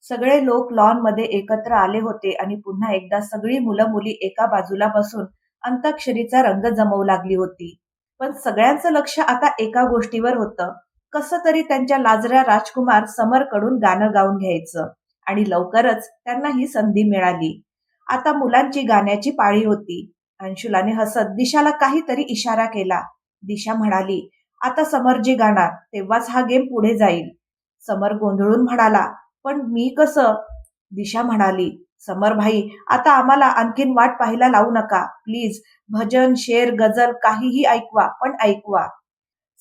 सगळे लोक लॉनमध्ये एकत्र आले होते आणि पुन्हा एकदा सगळी मुलं मुली एका बाजूला बसून अंताक्षरीचा रंग जमवू लागली होती. पण सगळ्यांचं लक्ष आता एका गोष्टीवर होतं. कसं तरी त्यांच्या लाजऱ्या राजकुमार समरकडून गाणं गाऊन घ्यायचं. आणि लवकरच त्यांना ही संधी मिळाली. आता मुलांची गाण्याची पाळी होती. अंशुलाने हसत दिशाला काहीतरी इशारा केला. दिशा म्हणाली, आता समरजी गाणार तेव्हाच हा गेम पुढे जाईल. समर गोंधळून म्हणाला, पण मी कसं? दिशा म्हणाली, समर भाई, आता आम्हाला आणखीन वाट पाहायला लावू नका प्लीज. भजन, शेर, गझल काहीही ऐकवा, पण ऐकवा.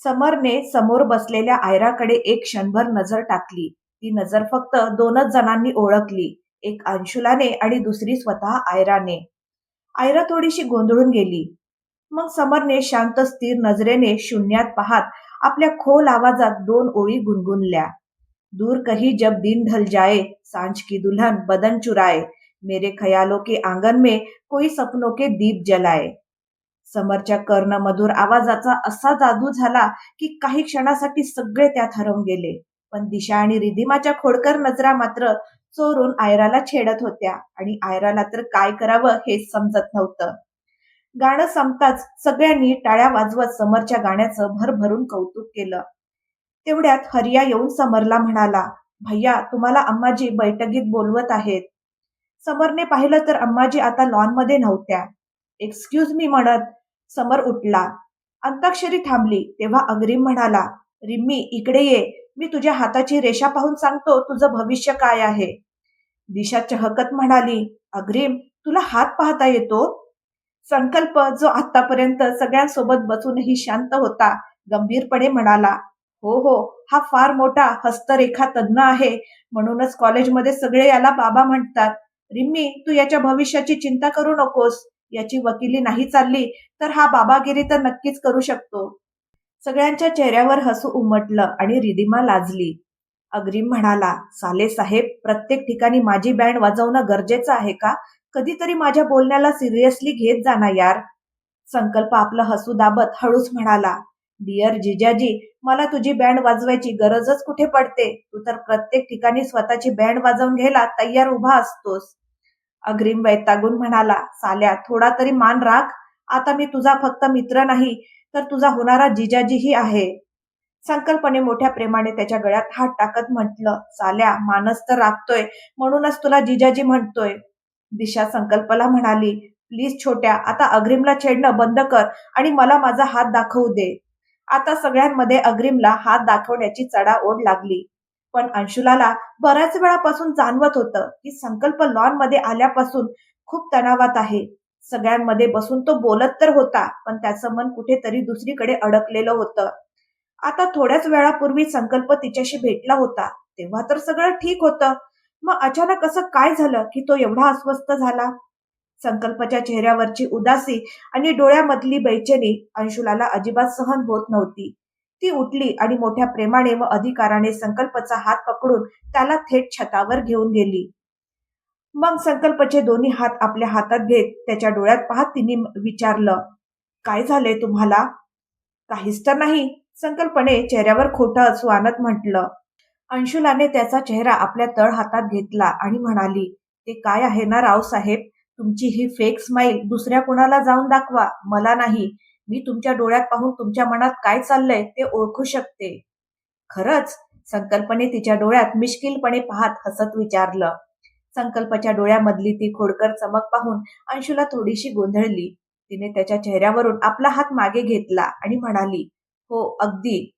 समरने समोर बसलेल्या आयराकडे एक क्षणभर नजर टाकली. ती नजर फक्त दोनच जणांनी ओळखली, एक अंशुलाने आणि दुसरी स्वतः आयराने. आयरा थोडीशी गोंधळून गेली. मग समरने शांत स्थिर नजरेने शून्यात पाहत आपल्या खोल आवाजात दोन ओळी गुणगुणल्या. दूर कहीं जब दिन ढल जाए, सांझ की दुल्हन बदन चुराए, मेरे ख्यालों के आंगन में कोई सपनों के दीप जलाए. समरच्या कर्णमधुर आवाजाचा असा जादू झाला की काही क्षणासाठी सगळे त्यात हरवून गेले. पण दिशा आणि रिधिमाच्या खोडकर नजरा मात्र चोरून आयराला छेडत होत्या आणि आयराला तर काय करावं हेच समजत नव्हतं. गाणं संपताच सगळ्यांनी टाळ्या वाजवत समरच्या गाण्याचं भरभरून कौतुक केलं. तेवढ्यात हरिया येऊन समरला म्हणाला, भैया तुम्हाला अम्माजी बैठकीत बोलवत आहेत. समरने पाहिलं तर अम्माजी आता लॉनमध्ये नव्हत्या. एक्सक्यूज मी म्हणत समर उठला. अंताक्षरी थांबली तेव्हा अग्रिम म्हणाला, रिम्मी इकडे ये, मी तुझ्या हाताची रेषा पाहून सांगतो तुझं भविष्य काय आहे. दिशा चहकत म्हणाली, अग्रिम तुला हात पाहता येतो? संकल्प जो आतापर्यंत सगळ्यांसोबत बसूनही शांत होता गंभीरपणे म्हणाला, हो हो, हा फार मोठा हस्तरेखा तज्ञ आहे, म्हणूनच कॉलेजमध्ये सगळे याला बाबा म्हणतात. रिम्मी तू याच्या भविष्याची चिंता करू नकोस. याची वकिली नाही चालली तर हा बाबागिरी तर नक्कीच करू शकतो. सगळ्यांच्या चेहऱ्यावर हसू उमटलं आणि रिधिमा लाजली. अग्रिम म्हणाला, साले साहेब, प्रत्येक ठिकाणी माझी बँड वाजवणं गरजेचं आहे का? कधीतरी माझ्या बोलण्याला सिरियसली घेत जा ना यार. संकल्प आपलं हसू दाबत हळूच म्हणाला, डिअर जिजाजी, मला तुझी बँड वाजवायची गरजच कुठे पडते. तू तर प्रत्येक ठिकाणी स्वतःची बँड वाजवून घ्यायला तयार उभा असतोस. अग्रिम वैतागून म्हणाला, साल्या थोडा तरी मान राख. आता मी तुझा फक्त मित्र नाही तर तुझा होणारा जिजाजीही आहे. संकल्पने मोठ्या प्रेमाने त्याच्या गळ्यात हात टाकत म्हटलं, साल्या मानस तर राखतोय म्हणूनच तुला जिजाजी म्हणतोय. दिशा संकल्पला म्हणाली, प्लीज छोट्या, आता अग्रिमला छेडणं बंद कर आणि मला माझा हात दाखवू दे. आता सगळ्यांमध्ये अग्रिमला हात दाखवण्याची चढाओढ लागली. पण अंशुलाला बऱ्याच वेळापासून जाणवत होतं की संकल्प लॉनमध्ये आल्यापासून खूप तणावात आहे. सगळ्यांमध्ये बसून तो बोलत तर होता, पण त्याचं मन कुठेतरी दुसरीकडे अडकलेलं होतं. आता थोड्याच वेळापूर्वी संकल्प तिच्याशी भेटला होता, तेव्हा तर सगळं ठीक होतं. मग अचानक असं काय झालं की तो एवढा अस्वस्थ झाला? संकल्पच्या चेहऱ्यावरची उदासी आणि डोळ्यामधली बेचैनी अंशुलाला अजिबात सहन होत नव्हती. ती उठली आणि मोठ्या प्रेमाने व अधिकाराने संकल्पचा हात पकडून त्याला थेट छतावर घेऊन गेली. मग संकल्पचे दोन्ही हात आपल्या हातात घेत त्याच्या डोळ्यात पाहत तिने विचारलं, काय झालंय तुम्हाला? काहीच तर नाही, संकल्पने चेहऱ्यावर खोटं हसू आणत म्हटलं. अंशुलाने त्याचा चेहरा आपल्या तळ हातात घेतला आणि म्हणाली, ते काय आहे ना रावसाहेब, तुमची ही फेक स्माईल दुसऱ्या कोणाला जाऊन दाखवा, मला नाही. मी तुमच्या डोळ्यात पाहून तुमच्या मनात काय चाललंय ते ओळखू शकते. खरंच? संकल्पने तिच्या डोळ्यात मिश्किलपणे पाहत हसत विचारलं. संकल्पच्या डोळ्यामधली ती खोडकर चमक पाहून अंशुला थोडीशी गोंधळली. तिने त्याच्या चेहऱ्यावरून आपला हात मागे घेतला आणि म्हणाली, हो अगदी.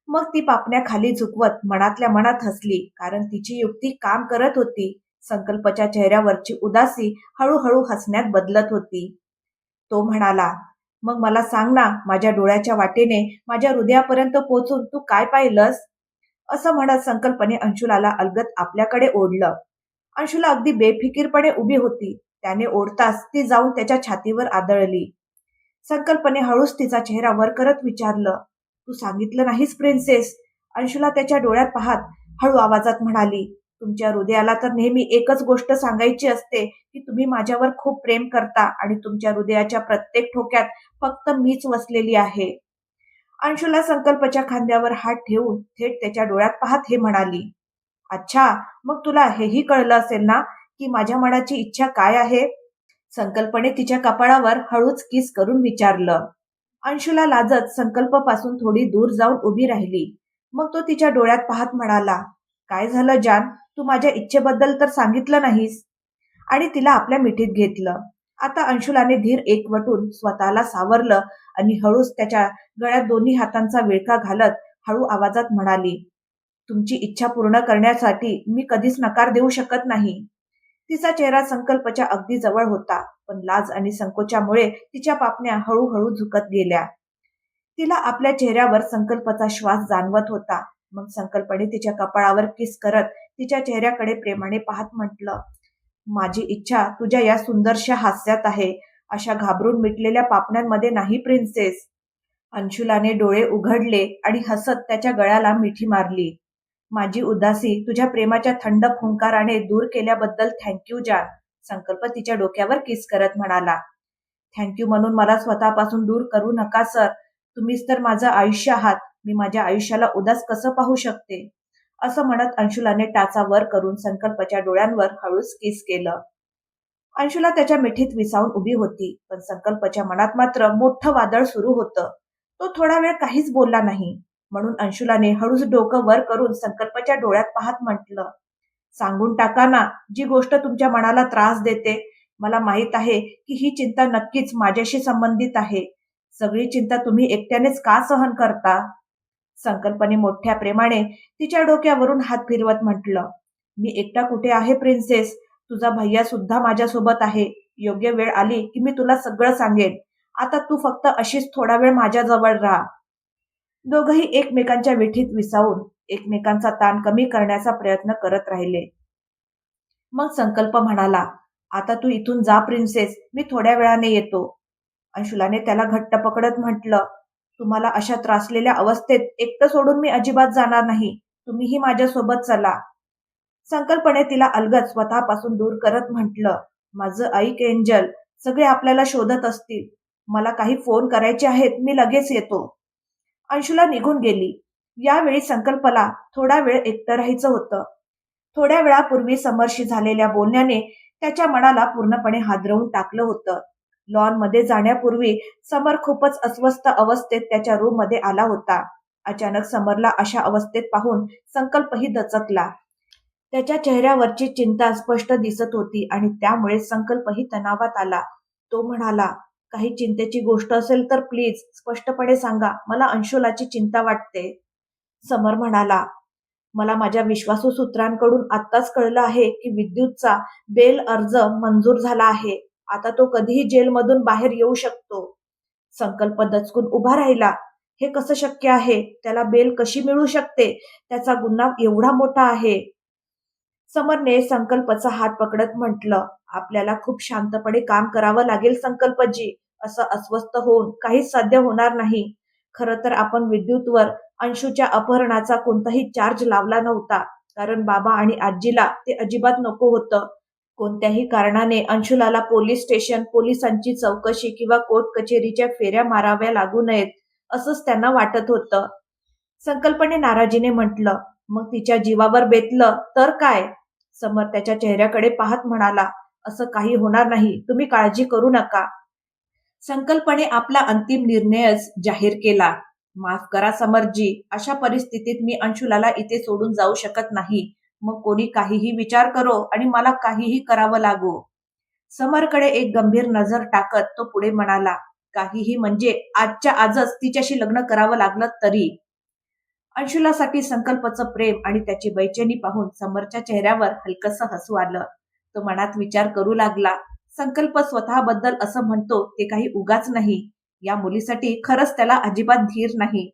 मग ती पापण्या खाली झुकवत मनातल्या मनात हसली, कारण तिची युक्ती काम करत होती. संकल्पच्या चेहऱ्यावरची उदासी हळूहळू हसण्यात बदलत होती. तो म्हणाला, मग मला सांग ना, माझ्या डोळ्याच्या वाटेने माझ्या हृदयापर्यंत पोहोचून तू काय पाहिलंस? असं म्हणत संकल्पने अंशुलाला अलगद आपल्याकडे ओढलं. अंशुला अगदी बेफिकीरपणे उभी होती. त्याने ओढताच ती जाऊन त्याच्या छातीवर आदळली. संकल्पने हळूच तिचा चेहरा वर करत विचारलं, तू सांगितलं नाहीस प्रिन्सेस? अंशुला त्याच्या डोळ्यात पाहत हळू आवाजात म्हणाली, तुमच्या हृदयाला तर नेहमी एकच गोष्ट सांगायची असते की तुम्ही माझ्यावर खूप प्रेम करता आणि तुमच्या हृदयाच्या प्रत्येक ठोक्यात फक्त मीच वसलेली आहे. अंशुला संकल्पच्या खांद्यावर हात ठेवून थेट त्याच्या डोळ्यात पाहत हे म्हणाली, अच्छा, मग तुला हेही कळलं असेल ना, की माझ्या मनाची इच्छा काय आहे? संकल्पने तिच्या कपाळावर हळूच किस करून विचारलं. अंशुला लाजत संकल्पपासून थोडी दूर जाऊन उभी राहिली. मग तो तिच्या डोळ्यात पाहत म्हणाला, "काय झालं जान? तू माझ्या इच्छेबद्दल तर सांगितलं नाहीस." आणि तिला आपल्या मिठीत घेतलं. आता अंशुलाने धीर एकवटून स्वतःला सावरलं आणि हळूच त्याच्या गळ्यात दोन्ही हातांचा विळखा घालत हळू आवाजात म्हणाली, "तुमची इच्छा पूर्ण करण्यासाठी मी कधीच नकार देऊ शकत नाही." तिचा चेहरा संकल्पच्या अगदी जवळ होता, पण लाज आणि संकोचामुळे तिच्या पापण्या हळूहळू झुकत गेल्या. तिला आपल्या चेहऱ्यावर संकल्पाचा श्वास जाणवत होता. मग संकल्पने तिच्या कपाळावर किस करत तिच्या चेहऱ्याकडे प्रेमाने पाहत म्हटलं, "माझी इच्छा तुझ्या या सुंदरशा हास्यात आहे, अशा घाबरून मिटलेल्या पापण्यांमध्ये नाही प्रिन्सेस." अंशुलाने डोळे उघडले आणि हसत त्याच्या गळ्याला मिठी मारली. "माझी उदासी तुझ्या प्रेमाच्या थंड फुंकाराने दूर केल्याबद्दल थँक जान." संकल्प तिच्या डोक्यावर किस करत म्हणाला. "थँक म्हणून मला स्वतःपासून दूर करू नका सर. तुम्हीच तर माझं आयुष्य आहात. मी माझ्या आयुष्याला उदास कसं पाहू शकते?" असं म्हणत अंशुलाने टाचा वर करून संकल्पच्या डोळ्यांवर हळूच किस केलं. अंशुला त्याच्या मिठीत विसावून उभी होती, पण संकल्पच्या मनात मात्र मोठं वादळ सुरू होतं. तो थोडा वेळ काहीच बोलला नाही. म्हणून अंशुलाने हळूच डोकं वर करून संकल्पच्या डोळ्यात पाहत म्हटलं, "सांगून टाका ना, जी गोष्ट तुमच्या मनाला त्रास देते. मला माहित आहे की ही चिंता नक्कीच माझ्याशी संबंधित आहे. सगळी चिंता तुम्ही एकट्यानेच का सहन करता?" संकल्पने मोठ्या प्रेमाने तिच्या डोक्यावरून हात फिरवत म्हटलं, "मी एकटा कुठे आहे प्रिन्सेस? तुझा भैया सुद्धा माझ्यासोबत आहे. योग्य वेळ आली की मी तुला सगळं सांगेन. आता तू फक्त अशीच थोडा वेळ माझ्याजवळ राहा." दोघंही एकमेकांच्या विठीत विसावून एकमेकांचा ताण कमी करण्याचा प्रयत्न करत राहिले. मग संकल्प म्हणाला, "आता तू इथून जा प्रिन्सेस, मी थोड्या वेळाने येतो." अंशुलाने त्याला घट्ट पकडत म्हटलं, "तुम्हाला अशा त्रासलेल्या अवस्थेत एकटं सोडून मी अजिबात जाणार नाही. तुम्हीही माझ्यासोबत चला." संकल्पने तिला अलगद स्वतःपासून दूर करत म्हटलं, "माझं ऐक एंजल, सगळे आपल्याला शोधत असतील. मला काही फोन करायचे आहेत, मी लगेच येतो." अंशुला निघून गेली. यावेळी संकल्पला थोडा वेळ एकटं राहायचं होतं. थोड्या वेळापूर्वी समरशी झालेल्या बोलण्याने त्याच्या मनाला पूर्णपणे हादरवून टाकलं होतं. लॉनमध्ये जाण्यापूर्वी समर खूपच अस्वस्थ अवस्थेत त्याच्या रूममध्ये आला होता. अचानक समरला अशा अवस्थेत पाहून संकल्पही दचकला. त्याच्या चेहऱ्यावरची चिंता स्पष्ट दिसत होती आणि त्यामुळे संकल्पही तणावात आला. तो म्हणाला, "काही चिंतेची गोष्ट असेल तर प्लीज स्पष्टपणे सांगा. मला अंशुलाची चिंता वाटते." समर म्हणाला, "मला माझ्या विश्वासू सूत्रांकडून आत्ताच कळलं आहे की विद्युतचा बेल अर्ज मंजूर झाला आहे. आता तो कधीही जेलमधून बाहेर येऊ शकतो." संकल्प दचकून उभा राहिला. "हे कसं शक्य आहे? त्याला बेल कशी मिळू शकते? त्याचा गुन्हा एवढा मोठा आहे." समरने संकल्पचा हात पकडत म्हटलं, "आपल्याला खूप शांतपणे काम करावं लागेल संकल्पजी. असं अस्वस्थ होऊन काहीच साध्य होणार नाही. खरं तर आपण विद्युतवर अंशूच्या अपहरणाचा कोणताही चार्ज लावला नव्हता, कारण बाबा आणि आजीला ते अजिबात नको होतं. कोणत्याही कारणाने अंशुलाला पोलीस स्टेशन, पोलिसांची चौकशी किंवा कोर्ट कचेरीच्या फेऱ्या माराव्या लागू नयेत, असंच त्यांना वाटत होतं." संकल्पने नाराजीने म्हटलं, "मग तिच्या जीवावर बेतलं तर काय?" समर त्याच्या चेहऱ्याकडे पाहत म्हणाला, "असं काही होणार नाही. तुम्ही काळजी करू नका." संकल्पने आपला अंतिम निर्णयच जाहीर केला. "माफ करा समरजी, अशा परिस्थितीत मी अंशुलाला इथे सोडून जाऊ शकत नाही. मग कोणी काहीही विचार करो आणि मला काहीही करावं लागो." समरकडे एक गंभीर नजर टाकत तो पुढे म्हणाला, "काहीही म्हणजे आजच्या आजच तिच्याशी लग्न करावं लागलं तरी." अंशुलासाठी संकल्पचं प्रेम आणि त्याची बेचैनी पाहून समरच्या चेहऱ्यावर हलकसं हसू आलं. तो मनात विचार करू लागला, संकल्प स्वतःबद्दल असं म्हणतो ते काही उगाच नाही. या मुलीसाठी खरंच त्याला अजिबात धीर नाही.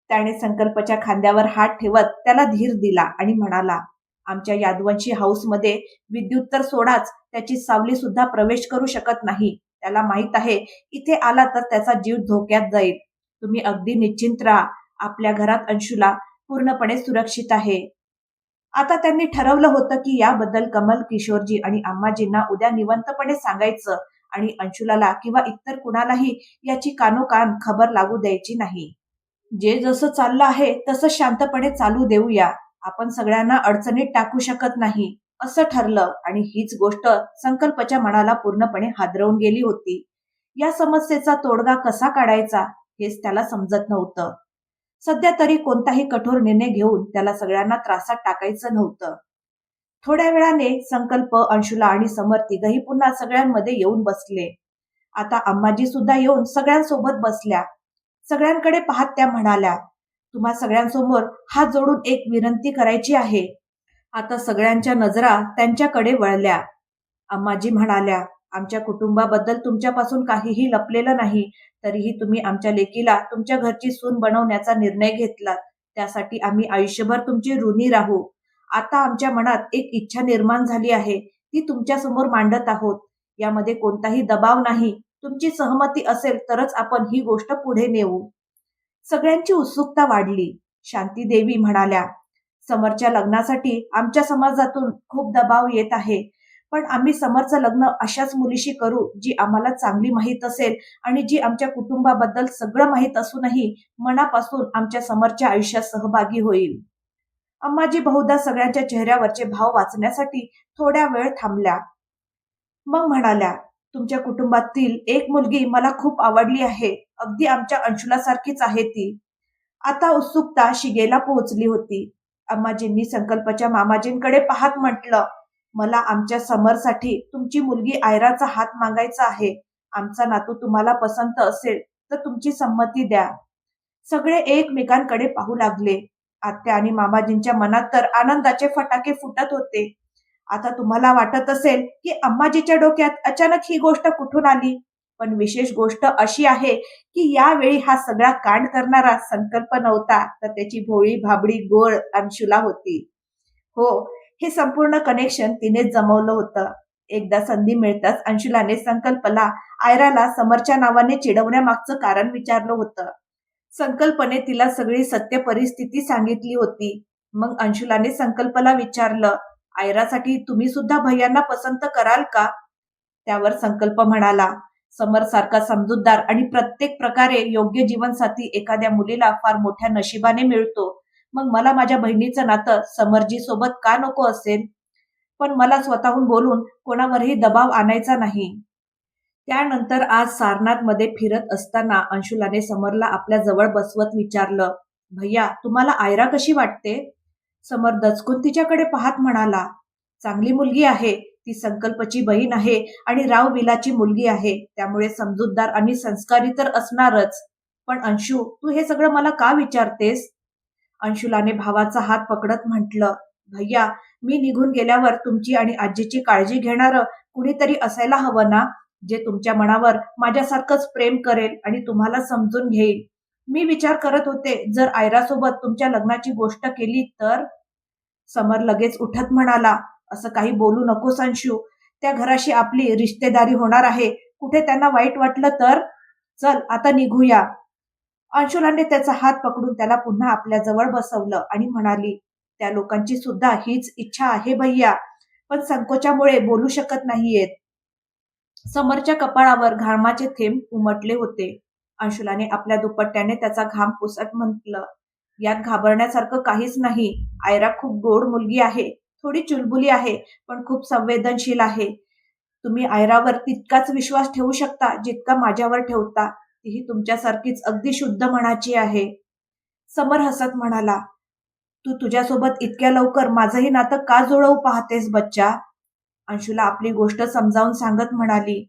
त्याने संकल्पच्या खांद्यावर हात ठेवत त्याला धीर दिला आणि म्हणाला, "आमच्या यादवंशी हाऊसमध्ये विद्युत तर सोडाच, त्याची सावली सुद्धा प्रवेश करू शकत नाही. त्याला माहित आहे इथे आला तर त्याचा जीव धोक्यात जाईल. तुम्ही अगदी निश्चिंत राहा. आपल्या घरात अंशुला पूर्णपणे सुरक्षित आहे." आता त्यांनी ठरवलं होतं की याबद्दल कमल, किशोरजी आणि अम्माजींना उद्या निवंतपणे सांगायचं आणि अंशुलाला किंवा इतर कुणालाही याची कानोकान खबर लागू द्यायची नाही. जे जसं चाललं आहे तसं शांतपणे चालू देऊया. आपण सगळ्यांना अडचणीत टाकू शकत नाही असं ठरलं आणि हीच गोष्ट संकल्पच्या मनाला पूर्णपणे हादरवून गेली होती. या समस्येचा तोडगा कसा काढायचा हेच त्याला समजत नव्हतं. सध्या तरी कोणताही कठोर निर्णय घेऊन त्याला सगळ्यांना त्रासात टाकायचं नव्हतं. थोड्या वेळाने संकल्प, अंशुला आणि समर तिघही पुन्हा सगळ्यांमध्ये येऊन बसले. आता अम्माजी सुद्धा येऊन सगळ्यांसोबत बसल्या. सगळ्यांकडे पाहत त्या म्हणाल्या, तुम्हा सगळ्यांसमोर हात जोडून एक विनंती करायची आहे. आता सगळ्यांच्या नजरा त्यांच्याकडे वळल्या. अम्माजी म्हणाल्या, आमच्या कुटुंबाबद्दल तुमच्यापासून काहीही लपलेलं नाही. तरीही तुम्ही आमच्या लेकीला तुमच्या घरची सून बनवण्याचा निर्णय घेतलात. त्यासाठी आम्ही आयुष्यभर तुमची ऋणी राहू. आता आमच्या मनात एक इच्छा निर्माण झाली आहे. ती तुमच्या समोर मांडत आहोत. यामध्ये कोणताही दबाव नाही. तुमची सहमती असेल तरच आपण ही गोष्ट पुढे नेऊ. सगळ्यांची उत्सुकता वाढली. शांती देवी म्हणाल्या, समरच्या लग्नासाठी आमच्या समाजातून खूप दबाव येत आहे. पण आम्ही समरचं लग्न अशाच मुलीशी करू जी आम्हाला चांगली माहीत असेल आणि जी आमच्या कुटुंबाबद्दल सगळं माहीत असूनही मनापासून आमच्या समरच्या आयुष्यात सहभागी होईल. अम्माजी बहुधा सगळ्यांच्या चेहऱ्यावरचे भाव वाचण्यासाठी थोड्या वेळ थांबल्या. मग म्हणाल्या, तुमच्या कुटुंबातील एक मुलगी मला खूप आवडली आहे. अगदी आमच्या अंशुलासारखीच आहे ती. आता उत्सुकता शिगेला पोहोचली होती. अम्माजींनी संकल्पच्या मामाजींकडे पाहत म्हटलं, मला आमच्या समरसाठी तुमची मुलगी आयराचा हात मागायचा आहे. आमचा नातू तुम्हाला पसंत असेल तर तुमची संमती द्या. सगळे एकमेकांकडे पाहू लागले. आत्या आणि मामाजींच्या मनात तर आनंदाचे फटाके फुटत होते. आता तुम्हाला वाटत असेल की अम्माजीच्या डोक्यात अचानक ही गोष्ट कुठून आली, पण विशेष गोष्ट अशी आहे की यावेळी हा सगळा कांड करणारा संकल्प नव्हता, तर त्याची भोळी भाबडी गोळ अंशुला होती. हो, हे संपूर्ण कनेक्शन तिनेच जमवलं होतं. एकदा संधी मिळताच अंशुलाने संकल्पला आयराला समरच्या नावाने चिडवण्यामागचं कारण विचारलं होतं. संकल्पने तिला सगळी सत्य परिस्थिती सांगितली होती. मग अंशुलाने संकल्पला विचारलं, आयरासाठी तुम्ही सुद्धा भैयांना पसंत कराल का? त्यावर संकल्प म्हणाला, समर सारखा समजूतदार आणि प्रत्येक प्रकारे योग्य जीवनसाथी एखाद्या मुलीला फार मोठ्या नशिबाने मिळतो. मग मला माझ्या बहिणीचं नातं समरजी सोबत का नको असेल? पण मला स्वतःहून बोलून कोणावरही दबाव आणायचा नाही. त्यानंतर आज सारनाथमध्ये फिरत असताना अंशुलाने समरला आपल्या जवळ बसवत विचारलं, भैया तुम्हाला आयरा कशी वाटते? समर दचकून तिच्याकडे पाहत म्हणाला, चांगली मुलगी आहे. ती संकल्पची बहीण आहे आणि राव विलाची मुलगी आहे. त्यामुळे समजूतदार आणि संस्कारी तर असणारच. पण अंशू, तू हे सगळं मला का विचारतेस? अंशुलाने भावाचा हात पकडत म्हटलं, भैया मी निघून गेल्यावर तुमची आणि आजीची काळजी घेणारं कुणीतरी असायला हवं ना, जे तुमच्या मनावर माझ्यासारखंच प्रेम करेल आणि तुम्हाला समजून घेईल. मी विचार करत होते, जर आयरासोबत तुमच्या लग्नाची गोष्ट केली तर? समर लगेच उठत म्हणाला, असं काही बोलू नकोस अंशू. त्या घराशी आपली रिश्तेदारी होणार आहे. कुठे त्यांना वाईट वाटलं तर? चल आता निघूया. अंशुलाने त्याचा हात पकडून त्याला पुन्हा आपल्या जवळ बसवलं आणि म्हणाली, त्या लोकांची सुद्धा हीच इच्छा आहे भैया, पण संकोचामुळे बोलू शकत नाहीयेत. समरच्या कपाळावर घामाचे थेंब उमटले होते. अंशुलाने आपल्या दुपट्ट्याने त्याचा घाम पुसत म्हटलं, यात घाबरण्यासारखं काहीच नाही. आयरा खूप गोड मुलगी आहे. थोडी चुलबुली आहे, पण खूप संवेदनशील आहे. तुम्ही आयरावर तितकाच विश्वास ठेवू शकता जितका माझ्यावर ठेवता. तीही तुमच्यासारखीच अगदी शुद्ध मनाची आहे. समर हसत म्हणाला, तू तुझ्यासोबत इतक्या लवकर माझंही नातं का जुळवू पाहतेस बच्चा? अंशुला आपली गोष्ट समजावून सांगत म्हणाली,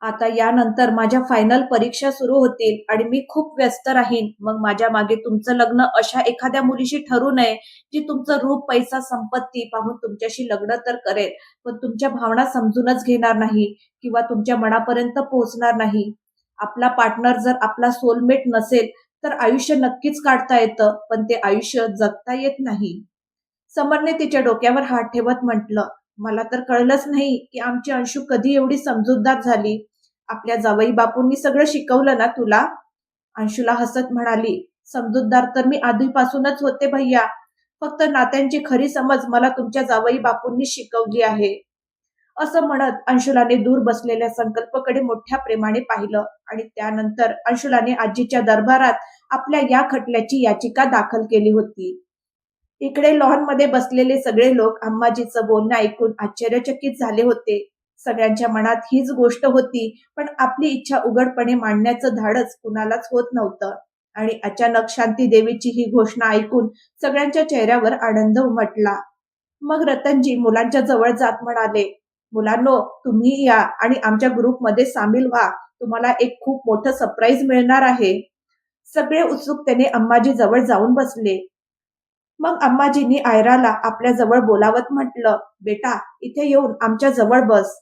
आता यानंतर माझ्या फायनल परीक्षा सुरू होतील आणि मी खूप व्यस्त राहीन. मग माझ्या मागे तुमचं लग्न अशा एखाद्या मुलीशी ठरू नये जी तुमचं रूप, पैसा, संपत्ती पाहून तुमच्याशी लग्न तर करेल, पण तुमच्या भावना समजूनच घेणार नाही किंवा तुमच्या मनापर्यंत पोहोचणार नाही. आपला पार्टनर जर आपला सोलमेट नसेल तर आयुष्य नक्कीच काढता येतं, पण ते आयुष्य जगता येत नाही. समरने तिच्या डोक्यावर हात ठेवत म्हटलं, मला तर कळलंच नाही की आमची अंशू कधी एवढी समजूतदार झाली. आपल्या जावई बापूंनी सगळं शिकवलं ना तुला? अंशुला हसत म्हणाली, समजूतदार तर मी आधीपासूनच होते भैया. फक्त नात्यांची खरी समज मला तुमच्या जावई बापूंनी शिकवली आहे. असं म्हणत अंशुलाने दूर बसलेल्या संकल्पकडे मोठ्या प्रेमाने पाहिलं आणि त्यानंतर अंशुलाने आजीच्या दरबारात आपल्या या खटल्याची याचिका दाखल केली होती. इकडे लॉनमध्ये बसलेले सगळे लोक अम्माजीचं बोलणं ऐकून आश्चर्यचकित झाले होते. सगळ्यांच्या मनात हीच गोष्ट होती, पण आपली इच्छा उघडपणे मांडण्याचं धाडस कुणालाच होत नव्हतं. आणि अचानक शांती देवीची ही घोषणा ऐकून सगळ्यांच्या चेहऱ्यावर आनंद उमटला. मग रतनजी मुलांच्या जवळ जात म्हणाले, मुलांनो, तुम्ही या आणि आमच्या ग्रुपमध्ये सामील व्हा. तुम्हाला एक खूप मोठं सरप्राईज मिळणार आहे. सगळे उत्सुकतेने अम्माजी जवळ जाऊन बसले. मग अम्माजींनी आयराला आपल्या जवळ बोलावत म्हटलं, बेटा, इथे येऊन आमच्या जवळ बस.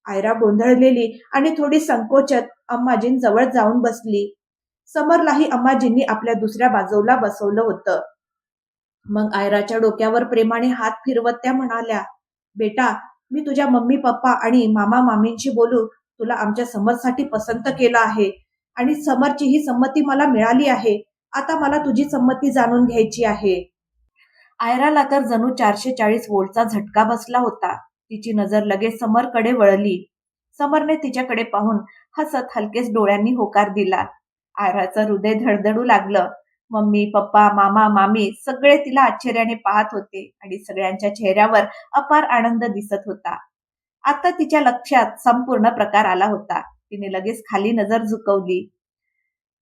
आयरा गोंधळलेली आणि थोडी संकोचत अम्माजींजवळ जाऊन बसली. समरलाही अम्माजींनी आपल्या दुसऱ्या बाजूला बसवलं होतं. मग आयराच्या डोक्यावर प्रेमाने हात फिरवत त्या म्हणाल्या, बेटा, मी तुझ्या मम्मी पप्पा आणि मामा मामींशी बोलून तुला आमच्या समरसाठी पसंत केलं आहे आणि समरची ही संमती मला मिळाली आहे. आता मला तुझी संमती जाणून घ्यायची आहे. आयराला तर जणू 440 वोल्टचा झटका बसला होता. तिची नजर लगेच समरकडे वळली. समरने तिच्याकडे पाहून हसत हलकेच डोळ्यांनी होकार दिला. आयराचं हृदय धडधडू लागलं. मम्मी पप्पा मामा मामी सगळे तिला आश्चर्याने पाहत होते आणि सगळ्यांच्या चेहऱ्यावर अपार आनंद दिसत होता. आता तिच्या लक्षात संपूर्ण प्रकार आला होता. तिने लगेच खाली नजर झुकवली.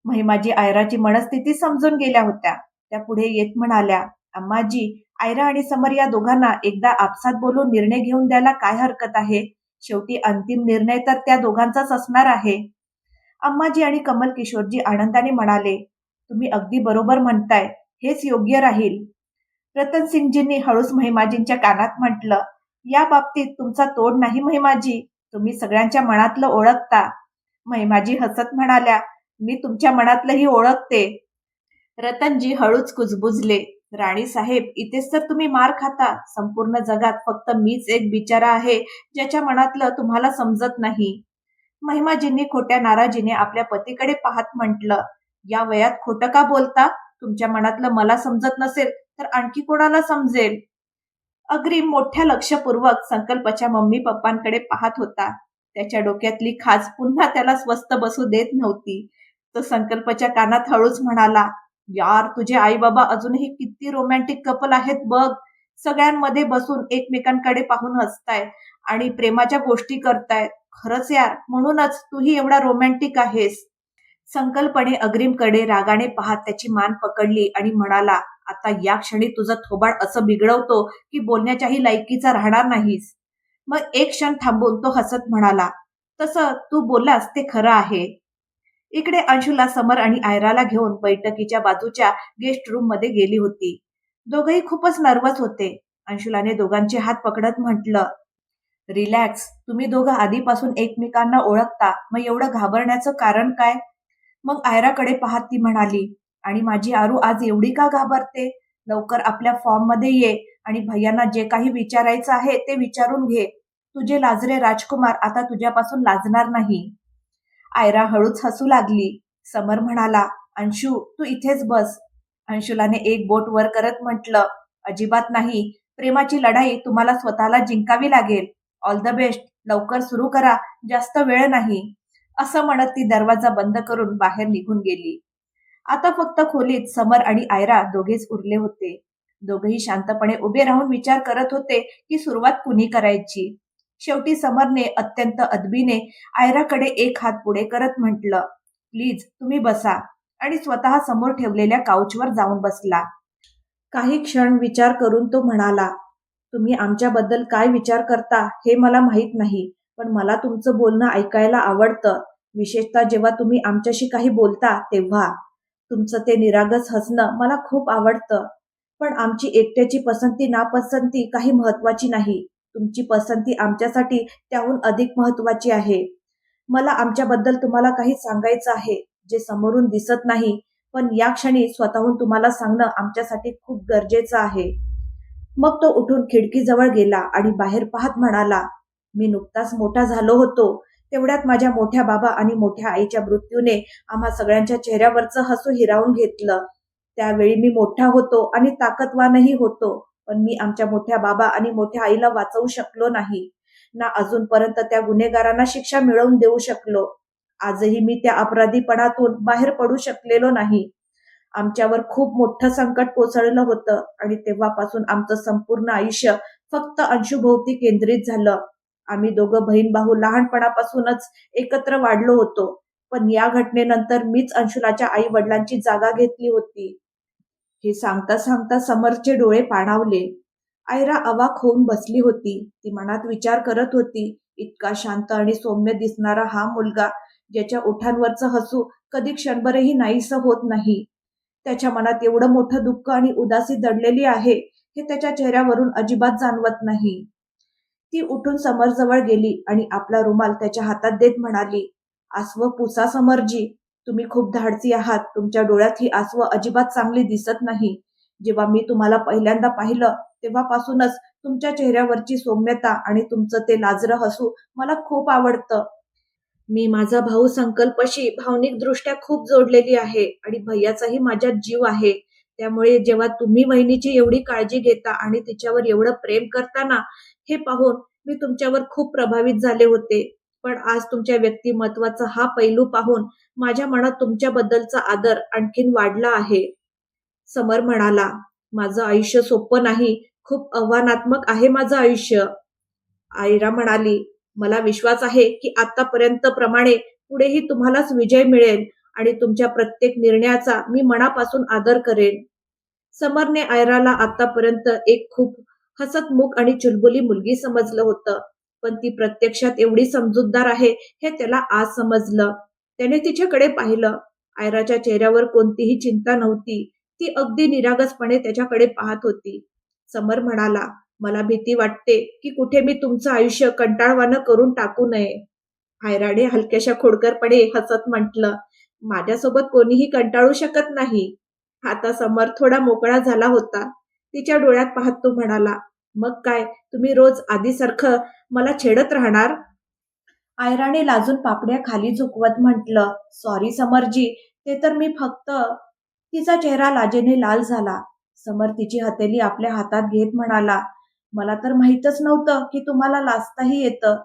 महिमाजी आयराची मनस्थिती समजून गेल्या होत्या. त्या पुढे येत म्हणाल्या, अम्माजी, आयरा आणि समर या दोघांना एकदा आपसात बोलून निर्णय घेऊन द्यायला काय हरकत आहे? शेवटी अंतिम निर्णय तर त्या दोघांचाच असणार आहे. अम्माजी आणि कमल किशोरजी आनंदाने म्हणाले, तुम्ही अगदी बरोबर म्हणताय, हेच योग्य राहील. रतन सिंगजींनी हळूच महिमाजींच्या कानात म्हटलं, या बाबतीत तुमचा तोड नाही महिमाजी, तुम्ही सगळ्यांच्या मनातलं ओळखता. महिमाजी हसत म्हणाल्या, मी तुमच्या मनातलंही ओळखते. रतनजी हळूच कुजबुजले, राणी साहेब, इथेच तर तुम्ही मार खाता. संपूर्ण जगात फक्त मीच एक बिचारा आहे ज्याच्या मनातलं तुम्हाला समजत नाही. महिमाजींनी खोट्या नाराजीने आपल्या पतीकडे पाहत म्हटलं, या वयात खोटं का बोलता? तुमच्या मनातलं मला समजत नसेल तर आणखी कोणाला समजेल? अग्रीम मोठ्या लक्षपूर्वक संकल्पच्या मम्मी पप्पांकडे पाहत होता. त्याच्या डोक्यातली खाज पुन्हा त्याला स्वस्थ बसू देत नव्हती. तो संकल्पच्या कानात हळूच म्हणाला, यार, तुझे आई बाबा अजूनही किती रोमॅन्टिक कपल आहेत बघ. सगळ्यांमध्ये बसून एकमेकांकडे पाहून हसतायत आणि प्रेमाच्या गोष्टी करतायत. खरंच यार, म्हणूनच तूही एवढा रोमॅन्टिक आहेस. संकल्पने अग्रीमकडे रागाने पाहत त्याची मान पकडली आणि म्हणाला, आता या क्षणी तुझं थोबाड असं बिघडवतो की बोलण्याच्याही लायकीचा राहणार नाहीस. मग एक क्षण थांबून तो हसत म्हणाला, तसं तू बोललास ते खरं आहे. इकडे अंशुला समर आणि आयराला घेऊन बैठकीच्या बाजूच्या गेस्ट रूम मध्ये गेली होती. दोघही खूपच नर्वस होते. अंशुलाने दोघांचे हात पकडत म्हटलं, रिलॅक्स, तुम्ही दोघं आधीपासून एकमेकांना ओळखता, मग एवढं घाबरण्याचं कारण काय? मग आयराकडे पाहत ती म्हणाली, आणि माझी आरू आज एवढी का घाबरते? लवकर आपल्या फॉर्म मध्ये ये आणि भैयांना जे काही विचारायचं आहे ते विचारून घे. तुझे लाजरे राजकुमार आता तुझ्यापासून लाजणार नाही. आयरा हळूच हसू लागली. समर म्हणाला, अंशू, तू इथेच बस. अंशुलाने एक बोट वर करत म्हटलं, अजिबात नाही. प्रेमाची लढाई तुम्हाला स्वतःला जिंकावी लागेल. All the best. लवकर सुरू करा, जास्त वेळ नाही. असं म्हणत ती दरवाजा बंद करून बाहेर निघून गेली. आता फक्त खोलीत समर आणि आयरा दोघेच उरले होते. दोघेही शांतपणे उभे राहून विचार करत होते की सुरुवात कुणी करायची. शेवटी समरने अत्यंत अदबीने आयराकडे एक हात पुढे करत म्हटलं, प्लीज तुम्ही बसा, आणि स्वतः समोर ठेवलेल्या काउचवर जाऊन बसला. काही क्षण विचार करून तो म्हणाला, तुम्ही आमच्याबद्दल काय विचार करता हे मला माहित नाही, पण मला तुमचं बोलणं ऐकायला आवडतं. विशेषतः जेव्हा तुम्ही आमच्याशी काही बोलता तेव्हा. तुमचं ते निरागस हसणं मला खूप आवडतं. पण आमची एकट्याची पसंती नापसंती काही महत्वाची नाही. तुमची पसंती आमच्यासाठी त्याहून अधिक महत्वाची आहे. मला आमच्याबद्दल तुम्हाला काही सांगायचं आहे, जे समोरून दिसत नाही, पण या क्षणी स्वतःहून तुम्हाला सांगणं आमच्यासाठी खूप गरजेचं आहे. मग तो उठून खिडकीजवळ गेला आणि बाहेर पाहत म्हणाला, मी नुकताच मोठा झालो होतो. तेवढ्यात माझ्या मोठ्या बाबा आणि मोठ्या आईच्या मृत्यूने आम्हा सगळ्यांच्या चेहऱ्यावरचं हसू हिरावून घेतलं. त्यावेळी मी मोठा होतो आणि ताकदवानही होतो, पण मी आमच्या मोठ्या बाबा आणि मोठ्या आईला वाचवू शकलो नाही, ना अजूनपर्यंत त्या गुन्हेगारांना शिक्षा मिळवून देऊ शकलो. आजही मी त्या अपराधीपणातून बाहेर पडू शकलेलो नाही. आमच्यावर खूप मोठं संकट कोसळलं होतं आणि तेव्हापासून आमचं संपूर्ण आयुष्य फक्त अंशूभोवती केंद्रित झालं. आम्ही दोघं बहीण-भाऊ लहानपणापासूनच एकत्र वाढलो होतो. पण या घटनेनंतर मीच अंशुलाच्या आई-वडिलांची जागा घेतली होती. हे सांगता सांगता समरचे डोळे पाणावले. आयरा अवाक होऊन बसली होती. ती मनात विचार करत होती, इतका शांत आणि सौम्य दिसणारा हा मुलगा, ज्याच्या ओठांवरचं हसू कधी क्षणभरही नाहीसं होत नाही. त्याच्या मनात एवढं मोठं दुःख आणि उदासी दडलेली आहे, हे त्याच्या चेहऱ्यावरून अजिबात जाणवत नाही. ती उठून समरजवळ गेली आणि आपला रुमाल त्याच्या हातात देत म्हणाली, "आसवं पुसा समरजी. तुम्ही खूप धाडसी आहात. तुमच्या डोळ्यात ही आसवं अजिबात चांगली दिसत नाही. जेव्हा मी तुम्हाला पहिल्यांदा पाहिलं, तेव्हापासूनच तुमच्या चेहऱ्यावरची सौम्यता आणि तुमचं ते लाजरं हसू मला खूप आवडतं. मी माझा भाऊ संकल्पशी भावनिकदृष्ट्या खूप जोडलेली आहे आणि भैयाचाही माझ्यात जीव आहे. त्यामुळे जेव्हा तुम्ही वहिनीची एवढी काळजी घेता आणि तिच्यावर एवढं प्रेम करता ना, हे पाहून मी तुमच्यावर खूप प्रभावित झाले होते. पण आज तुमच्या व्यक्तिमत्त्वाचा हा पैलू पाहून माझ्या मनात तुमच्याबद्दलचा आदर आणखीन वाढला आहे." समर म्हणाला, "माझं आयुष्य सोपं नाही. खूप आव्हानात्मक आहे माझं आयुष्य." आयरा म्हणाली, "मला विश्वास आहे की आतापर्यंत प्रमाणे पुढेही तुम्हालाच विजय मिळेल आणि तुमच्या प्रत्येक निर्णयाचा मी मनापासून आदर करेन." समरने आयराला आतापर्यंत एक खूप हसतमुख आणि चुलबुली मुलगी समजलं होतं, पण ती प्रत्यक्षात एवढी समजूतदार आहे हे त्याला आज समजलं. त्याने तिच्याकडे पाहिलं. आयराच्या चेहऱ्यावर कोणतीही चिंता नव्हती. ती अगदी निरागसपणे त्याच्याकडे पाहत होती. समर म्हणाला, "मला भीती वाटते की कुठे मी तुमचं आयुष्य कंटाळवाणं करून टाकू नये." आयराने हलक्याशा खोडकरपणे हसत म्हटलं, "माझ्यासोबत कोणीही कंटाळू शकत नाही." आता समर थोडा मोकळा झाला होता. तिच्या डोळ्यात पाहत तो म्हणाला, "मग काय, तुम्ही रोज आधीसारखं मला छेडत राहणार?" आयराने लाजून पापड्या खाली झुकवत म्हटलं, "सॉरी समरजी, ते तर मी फक्त." तिचा चेहरा लाजेने लाल झाला. समर तिची हतेली आपल्या हातात घेत म्हणाला, "मला तर माहीतच नव्हतं की तुम्हाला लाजताही येतं."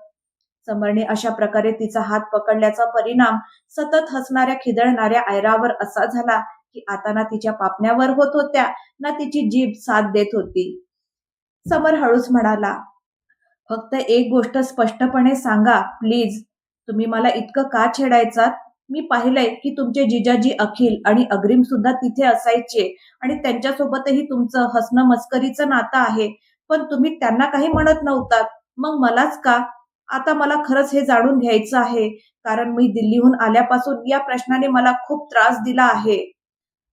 समरने अशा प्रकारे तिचा हात पकडल्याचा परिणाम सतत हसणाऱ्या खिदळणाऱ्या आयरावर असा झाला की आता ना तिच्या पापण्या होत होत्या, ना तिची जीभ साथ देत होती. समर हळूच म्हणाला, "फक्त एक गोष्ट स्पष्टपणे सांगा प्लीज. तुम्ही मला इतकं का छेडायचात? मी पाहिलंय की तुमचे जिजाजी अखिल आणि अग्रीम सुद्धा तिथे असायचे आणि त्यांच्यासोबतही तुमचं हसणं मस्करीचं नातं आहे. पण तुम्ही त्यांना काही म्हणत नव्हतात. मग मलाच का? आता मला खरंच हे जाणून घ्यायचं आहे, कारण मी दिल्लीहून आल्यापासून या प्रश्नाने मला खूप त्रास दिला आहे."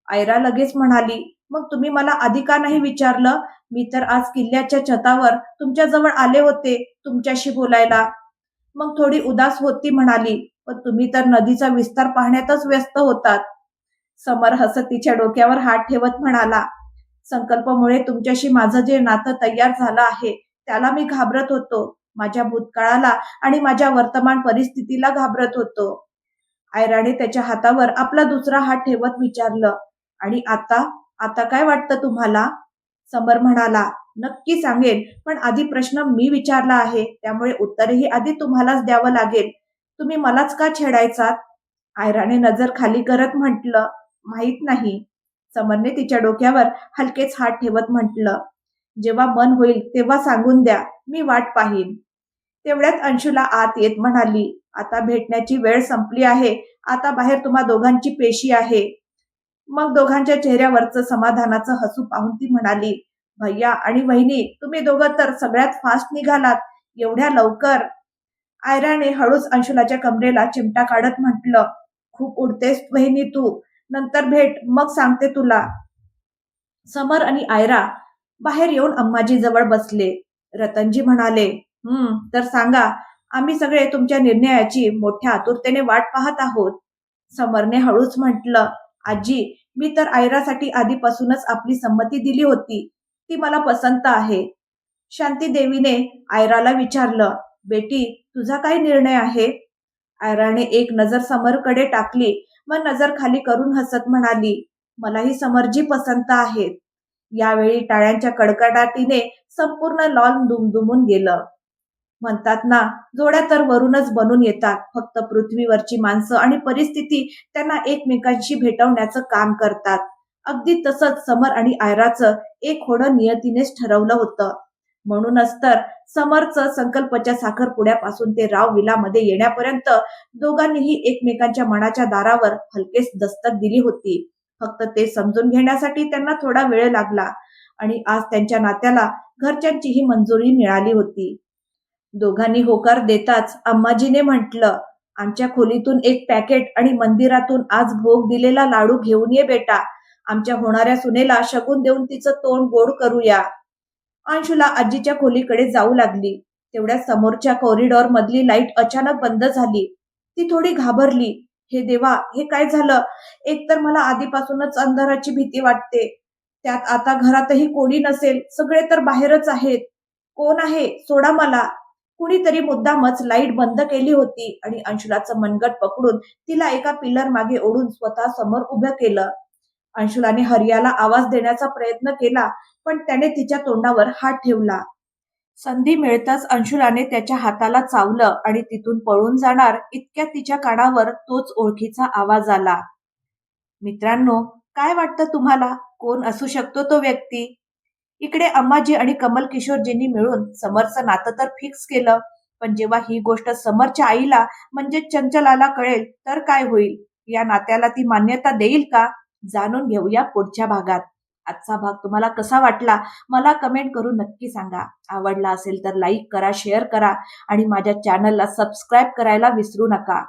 आयरा लगेच म्हणाली, "मग तुम्ही मला आधी का नाही विचारलं? मी तर आज किल्ल्याच्या छतावर तुमच्याजवळ आले होते तुमच्याशी बोलायला." मग थोडी उदास होत ती म्हणाली, "पण तुम्ही तर नदीचा विस्तार पाहण्यातच व्यस्त होतात." समर हसत तिच्या डोक्यावर हात ठेवत म्हणाला, "संकल्पमुळे तुमच्याशी माझं जे नातं तयार झालं आहे, त्याला मी घाबरत होतो. माझ्या भूतकाळाला आणि माझ्या वर्तमान परिस्थितीला घाबरत होतो." आयराने त्याच्या हातावर आपला दुसरा हात ठेवत विचारलं, "आणि आता? आता काय वाटतं तुम्हाला?" समर म्हणाला, "नक्की सांगेन, पण आधी प्रश्न मी विचारला आहे, त्यामुळे उत्तरही आधी तुम्हालाच द्यावं लागेल. तुम्ही मलाच का छेडायचात?" आयराने नजर खाली करत म्हटलं, "माहीत नाही." समरने तिच्या डोक्यावर हलकेच हात ठेवत म्हटलं, "जेव्हा मन होईल तेव्हा सांगून द्या, मी वाट पाहीन." तेवढ्यात अंशुला आत येत म्हणाली, "आता भेटण्याची वेळ संपली आहे. आता बाहेर तुम्हा दोघांची पेशी आहे." मग दोघांच्या चेहऱ्यावरचं समाधानाचं हसू पाहून ती म्हणाली, "भैया आणि वहिनी, तुम्ही दोघं तर सगळ्यात फास्ट निघालात. एवढ्या लवकर?" आयराने हळूच अंशुलाच्या कमरेला चिमटा काढत म्हटलं, "खूप उडतेस वहिनी तू. नंतर भेट, मग सांगते तुला." समर आणि आयरा बाहेर येऊन अम्माजी जवळ बसले. रतनजी म्हणाले, तर सांगा. आम्ही सगळे तुमच्या निर्णयाची मोठ्या आतुरतेने वाट पाहत आहोत." समरने हळूच म्हटलं, "आजी, मी तर आयरासाठी आधीपासूनच आपली संमती दिली होती. ती मला पसंत आहे." शांती देवीने आयराला विचारलं, "बेटी, तुझा काय निर्णय आहे?" आयराने एक नजर समरकडे टाकली, मग नजर खाली करून हसत म्हणाली, "मलाही समरजी पसंत आहेत." यावेळी टाळ्यांच्या कडकडाटीने संपूर्ण लॉन दुमदुमून गेलं. म्हणतात ना, जोड्या तर वरूनच बनून येतात. फक्त पृथ्वीवरची माणसं आणि परिस्थिती त्यांना एकमेकांशी भेटवण्याचं काम करतात. अगदी तसंच समर आणि आयराचं एक होणं नियतीनेच ठरवलं होतं. म्हणूनच तर समरचं संकल्पच्या साखरपुड्यापासून ते राव विलामध्ये येण्यापर्यंत दोघांनीही एकमेकांच्या मनाच्या दारावर हलकेच दस्तक दिली होती. फक्त ते समजून घेण्यासाठी त्यांना थोडा वेळ लागला आणि आज त्यांच्या नात्याला घरच्यांचीही मंजुरी मिळाली होती. दोघांनी होकार देताच अम्माजीने म्हटलं, "आमच्या खोलीतून एक पॅकेट आणि मंदिरातून आज भोग दिलेला लाडू घेऊन ये बेटा. आमच्या होणाऱ्या सुनेला शगुन देऊन तिचं तोंड गोड करूया." अंशुला आजीच्या खोलीकडे जाऊ लागली. तेवढ्या समोरच्या कॉरिडॉर मधली लाईट अचानक बंद झाली. ती थोडी घाबरली. हे देवा, हे काय झालं? एकतर मला आधीपासूनच अंधाराची भीती वाटते. त्यात आता घरातही कोणी नसेल, सगळे तर बाहेरच आहेत. कोण आहे? सोडा मला. कुणीतरी मुद्दामच लाईट बंद केली होती आणि अंशुलाचं मनगट पकडून तिला एका पिलर मागे ओढून स्वतः समोर उभं केलं. अंशुलाने हरियाला आवाज देण्याचा प्रयत्न केला, पण त्याने तिच्या तोंडावर हात ठेवला. संधी मिळताच अंशुलाने त्याच्या हाताला चावलं आणि तिथून पळून जाणार इतक्यात तिच्या कानावर तोच ओळखीचा आवाज आला. मित्रांनो, काय वाटतं तुम्हाला? कोण असू शकतो तो व्यक्ती? इकडे अम्माजी आणि कमल किशोरजींनी मिळून समरचं नातं तर फिक्स केलं, पण जेव्हा ही गोष्ट समरच्या आईला म्हणजे चंचलाला कळेल तर काय होईल? या नात्याला ती मान्यता देईल का? जाणून घेऊया पुढच्या भागात. आजचा भाग तुम्हाला कसा वाटला मला कमेंट करून नक्की सांगा. आवडला असेल तर लाईक करा, शेअर करा आणि माझ्या चॅनलला सबस्क्राईब करायला विसरू नका.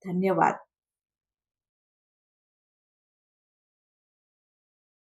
धन्यवाद.